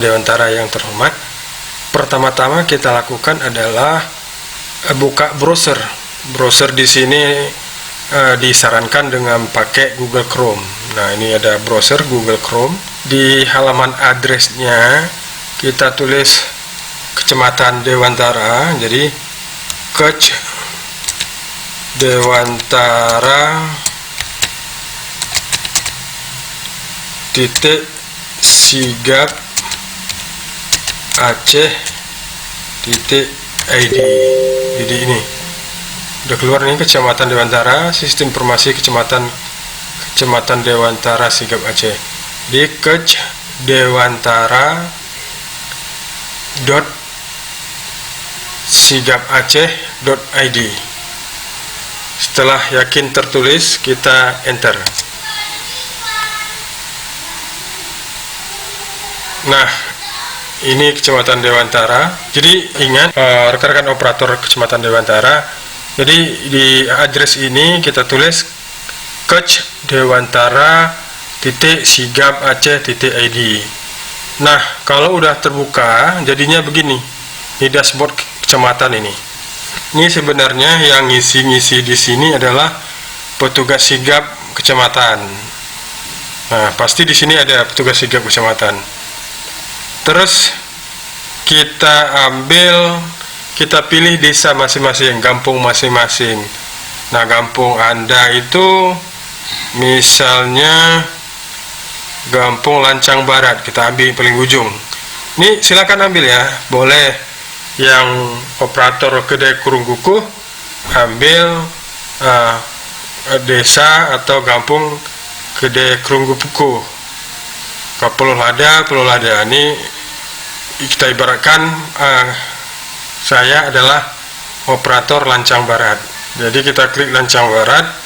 Dewantara yang terhormat, pertama-tama kita lakukan adalah buka browser. Browser di sini disarankan dengan pakai Google Chrome. Nah, ini ada browser Google Chrome. Di halaman addressnya kita tulis Kecamatan Dewantara. Jadi Kec Dewantara titik Sigap Aceh titik ID. Jadi ini udah keluar nih Kecamatan Dewantara, sistem informasi Kecamatan Dewantara Sigap Aceh. Di Kec Dewantara .sigapaceh.id. Setelah yakin tertulis, kita enter. Nah, ini Kecamatan Dewantara. Jadi ingat rekan-rekan operator Kecamatan Dewantara. Jadi di address ini kita tulis Kec Dewantara titik Sigap Aceh titik ID. Nah, kalau udah terbuka, jadinya begini. Ini dashboard kecamatan ini. Ini sebenarnya yang ngisi-ngisi di sini adalah petugas sigap kecamatan. Nah, pasti di sini ada petugas sigap kecamatan. Terus kita pilih desa masing-masing, kampung masing-masing. Nah, kampung Anda itu misalnya Kampung Lancang Barat, kita ambil paling ujung. Ini silakan ambil ya, boleh yang operator kedai kurung kukuh ambil desa atau kampung kedai kurung kukuh. Pulau Lada. Ini kita ibaratkan saya adalah operator Lancang Barat. Jadi kita klik Lancang Barat,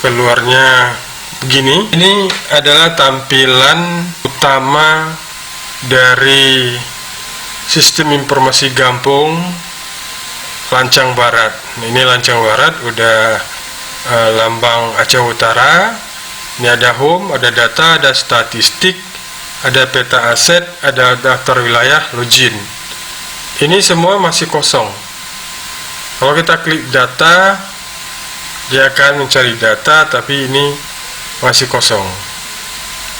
keluarnya begini. Ini adalah tampilan utama dari sistem informasi kampung Lancang Barat. Ini Lancang Barat, udah lambang Aceh Utara. Ini ada home, ada data, ada statistik, ada peta aset, ada daftar wilayah, login. Ini semua masih kosong. Kalau kita klik data, dia akan mencari data, tapi ini masih kosong.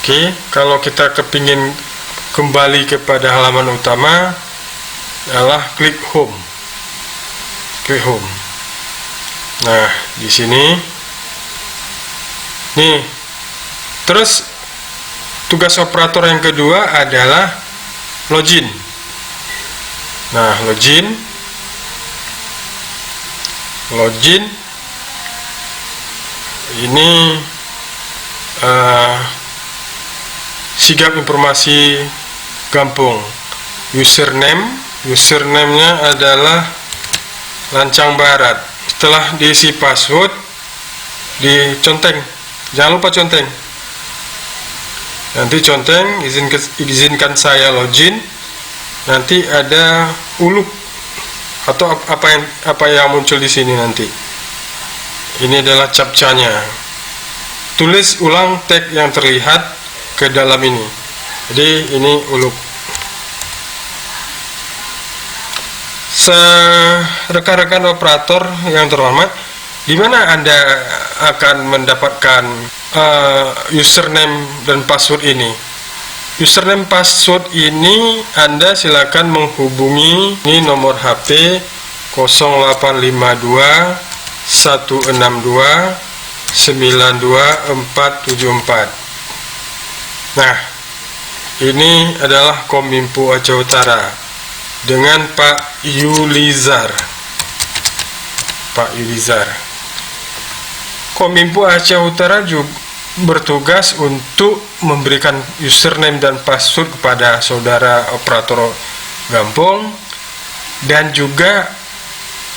Oke, kalau kita kepingin kembali kepada halaman utama, adalah klik home. Klik home. Nah, di sini, nih. Terus tugas operator yang kedua adalah login. Nah, login ini sigap informasi kampung. Username-nya adalah Lancang Barat. Setelah diisi password, diconteng. Jangan lupa conteng. Nanti conteng, izinkan saya login. Nanti ada uluk atau apa yang muncul di sini nanti. Ini adalah captcha-nya. Tulis ulang tag yang terlihat ke dalam ini. Jadi ini uluk. Rekan-rekan operator yang terhormat, di mana Anda akan mendapatkan username dan password ini? Username password ini Anda silakan menghubungi ini nomor HP 0852 162 92474. Nah, ini adalah Kominfo Aceh Utara dengan Pak Yulizar. Kominfo Aceh Utara juga bertugas untuk memberikan username dan password kepada saudara operator kampung, dan juga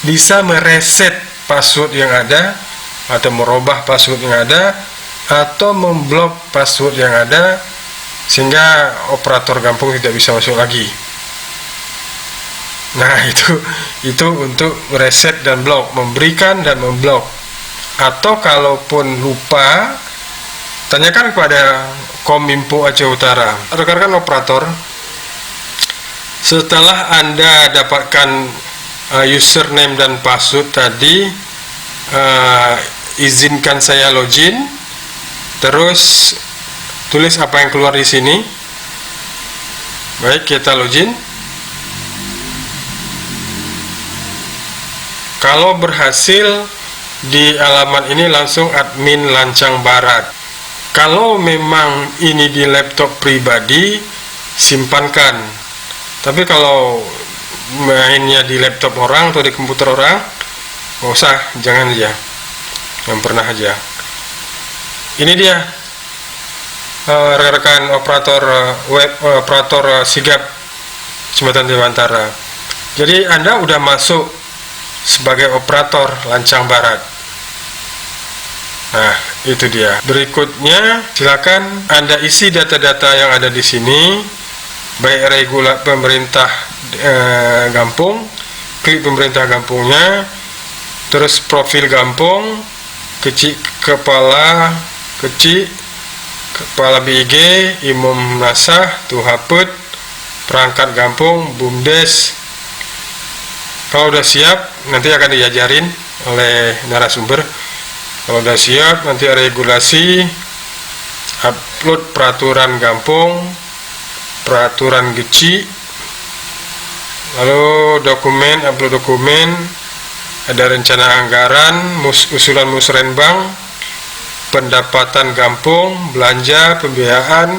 bisa mereset password yang ada atau merubah password yang ada atau memblok password yang ada sehingga operator kampung tidak bisa masuk lagi. Nah, itu untuk mereset dan blok, memberikan dan memblok. Atau kalaupun lupa, tanyakan kepada Kominfo Aceh Utara. Rekan-rekan operator, Setelah Anda dapatkan username dan password tadi, izinkan saya login, terus tulis apa yang keluar di sini. Baik, kita login. Kalau berhasil, di alamat ini langsung admin Lancang Barat. Kalau memang ini di laptop pribadi, simpankan. Tapi kalau mainnya di laptop orang atau di komputer orang, nggak usah, jangan aja, yang pernah aja. Ini dia rekan-rekan operator web, operator sigap Kecamatan Dewantara. Jadi Anda udah masuk sebagai operator Lancang Barat. Nah, itu dia. Berikutnya, silakan Anda isi data-data yang ada di sini, baik pemerintah Gampung, klik pemerintah Gampungnya, terus profil Gampung, kepala BIG, Imam Nasah, Tuhaput, perangkat Gampung, BUMDes. Kalau udah siap, nanti akan diajarin oleh narasumber. Kalau udah siap, nanti regulasi, upload peraturan Gampung, peraturan Geci, lalu dokumen, upload dokumen, ada rencana anggaran, usulan musrenbang, pendapatan Gampung, belanja, pembiayaan,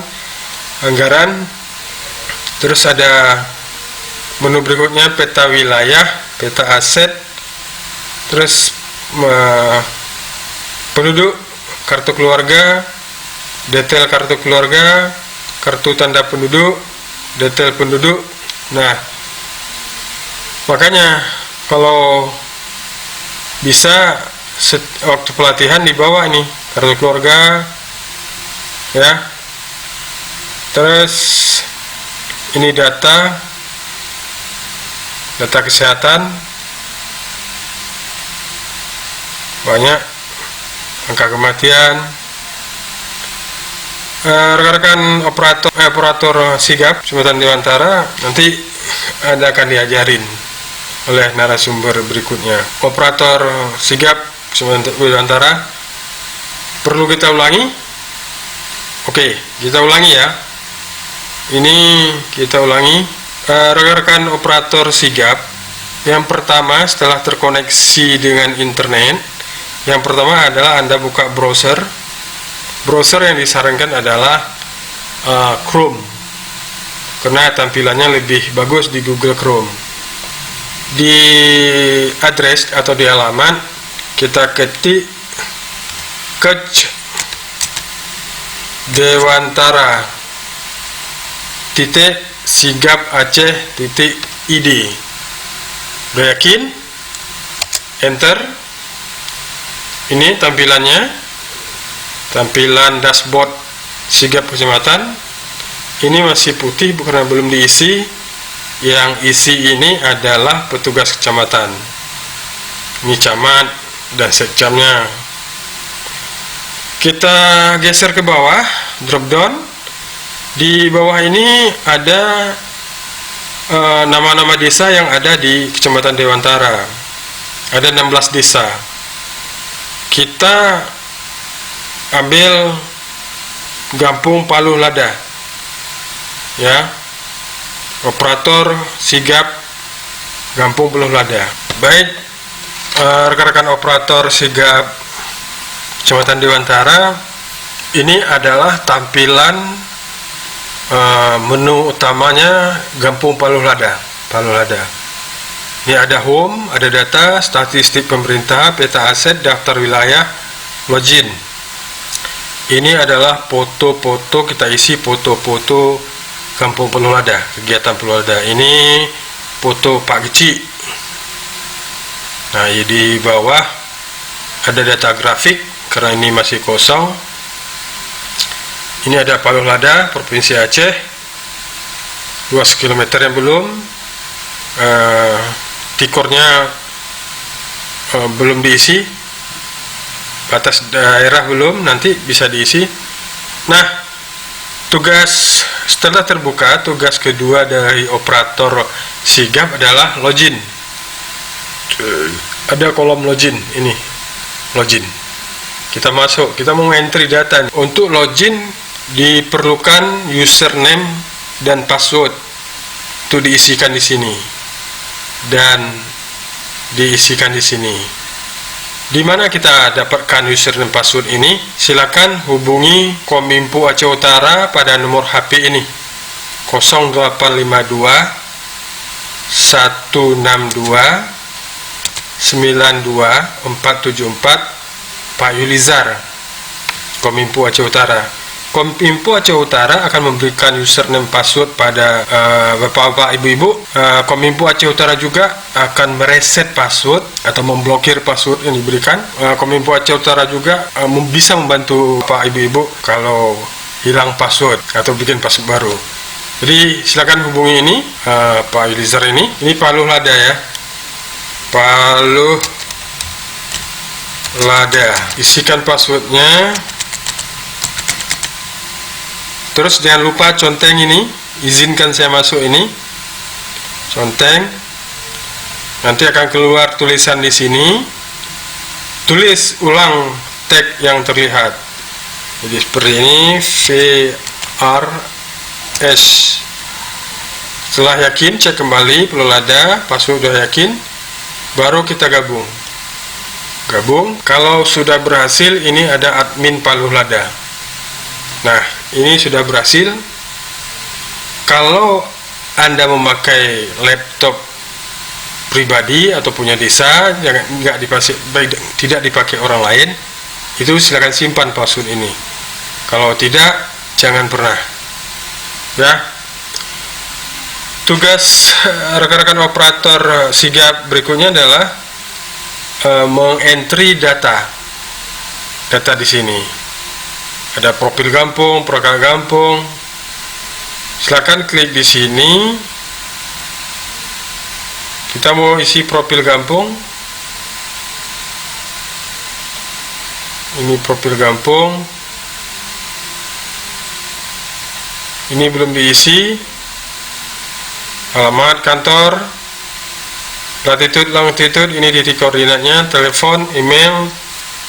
anggaran. Terus ada menu berikutnya, peta wilayah, peta aset, terus penduduk, kartu keluarga, detail kartu keluarga, kartu tanda penduduk, detail penduduk. Nah, makanya kalau bisa waktu pelatihan di bawah ini kartu keluarga, ya. Terus ini data kesehatan, banyak. Angka kematian. Rekan-rekan operator sigap Kecamatan Dewantara, nanti Anda akan diajarin oleh narasumber berikutnya. Operator sigap Kecamatan Dewantara, perlu kita ulangi? Oke, kita ulangi ya. Ini kita ulangi. Rekan-rekan operator sigap, yang pertama setelah terkoneksi dengan internet, yang pertama adalah Anda buka browser. Browser yang disarankan adalah Chrome, karena tampilannya lebih bagus di Google Chrome. Di address atau di alamat, kita ketik Dewantara .sigap.aceh.id. Udah yakin? Enter. Ini tampilannya, tampilan dashboard sigap kecamatan. Ini masih putih karena belum diisi. Yang isi ini adalah petugas kecamatan. Ini camat dan sekcamnya. Kita geser ke bawah, drop down. Di bawah ini ada nama-nama desa yang ada di Kecamatan Dewantara. Ada 16 desa. Kita ambil Gampung Paluh Lada, ya, operator sigap Gampung Paluh Lada. Baik, rekan-rekan operator sigap Kecamatan Dewantara, ini adalah tampilan menu utamanya Gampung Paluh Lada. Ini ada home, ada data, statistik pemerintah, peta aset, daftar wilayah, login. Ini adalah foto-foto, kita isi foto-foto Kampung Paluh Lada, kegiatan Paluh Lada. Ini foto Pak Geci. Nah, di bawah ada data grafik karena ini masih kosong. Ini ada Paluh Lada, Provinsi Aceh, luas kilometer yang belum, tikornya belum diisi, batas daerah belum, nanti bisa diisi. Nah, Tugas setelah terbuka, tugas kedua dari operator sigap adalah login. Ada kolom login ini, login. Kita masuk, kita mau entry data. Untuk login diperlukan username dan password. Itu diisikan di sini dan diisikan di sini. Di mana kita dapatkan username password ini? Silakan hubungi Kominfo Aceh Utara pada nomor HP ini 0852 162 92474 Pak Yulizar, Kominfo Aceh Utara. Kominfo Aceh Utara akan memberikan username password pada bapak-bapak, ibu-ibu. Kominfo Aceh Utara juga akan mereset password atau memblokir password yang diberikan. Kominfo Aceh Utara juga bisa membantu bapak, ibu-ibu kalau hilang password atau bikin password baru. Jadi silakan hubungi ini Pak Yulizar ini. Ini Paluh Lada ya. Paluh Lada. Isikan passwordnya. Terus jangan lupa conteng ini, izinkan saya masuk ini, conteng. Nanti akan keluar tulisan di sini. Tulis ulang tag yang terlihat. Jadi seperti ini, VRS. Setelah yakin, cek kembali Paluh Lada, password sudah yakin, baru kita gabung. Gabung. Kalau sudah berhasil, ini ada admin Paluh Lada. Nah, ini sudah berhasil. Kalau Anda memakai laptop pribadi atau punya desa, tidak dipakai orang lain, itu silakan simpan password ini. Kalau tidak, jangan pernah. Ya. Tugas rekan-rekan operator sigap berikutnya adalah mengentry data di sini. Ada profil kampung, perangkat kampung. Silakan klik di sini. Kita mau isi profil kampung. Ini profil kampung. Ini belum diisi. Alamat kantor, latitude, longitude, ini titik koordinatnya, telepon, email,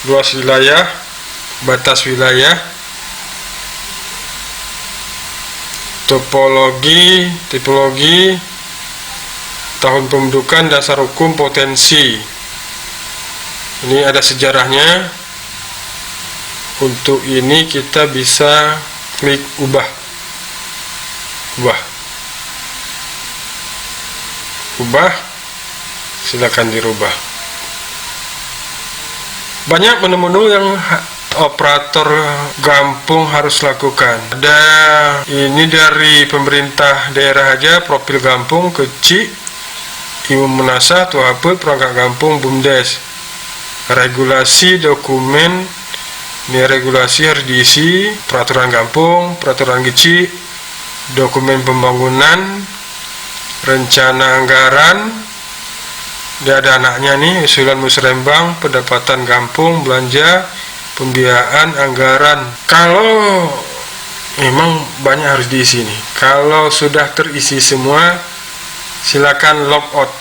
luas wilayah, batas wilayah, tipologi, tahun pembentukan, dasar hukum, potensi. Ini ada sejarahnya. Untuk ini kita bisa klik ubah. Silakan dirubah. Banyak menu-menu yang operator kampung harus lakukan. Ada ini dari pemerintah daerah aja, profil kampung, kecil, Ibu Menasa, Tuapet, perangkat kampung, BUMDes. Regulasi dokumen, ini regulasi harus diisi, peraturan kampung, peraturan kecil, dokumen pembangunan, rencana anggaran. Dia ada anaknya nih, usulan musrembang, pendapatan kampung, belanja, pembiayaan, anggaran. Kalau memang banyak harus diisi nih. Kalau sudah terisi semua, silakan log out.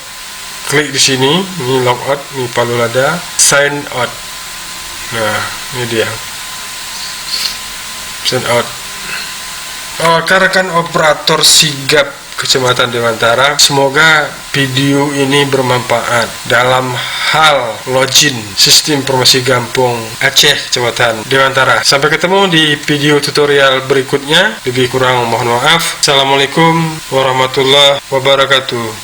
Klik di sini, ini log out, ini Paluh Lada, sign out. Nah, ini dia. Sign out. Rekan-rekan operator sigap Kecamatan Dewantara, semoga video ini bermanfaat dalam hal login sistem informasi kampung Aceh Kecamatan Dewantara. Sampai ketemu di video tutorial berikutnya. Lebih kurang mohon maaf. Assalamualaikum warahmatullahi wabarakatuh.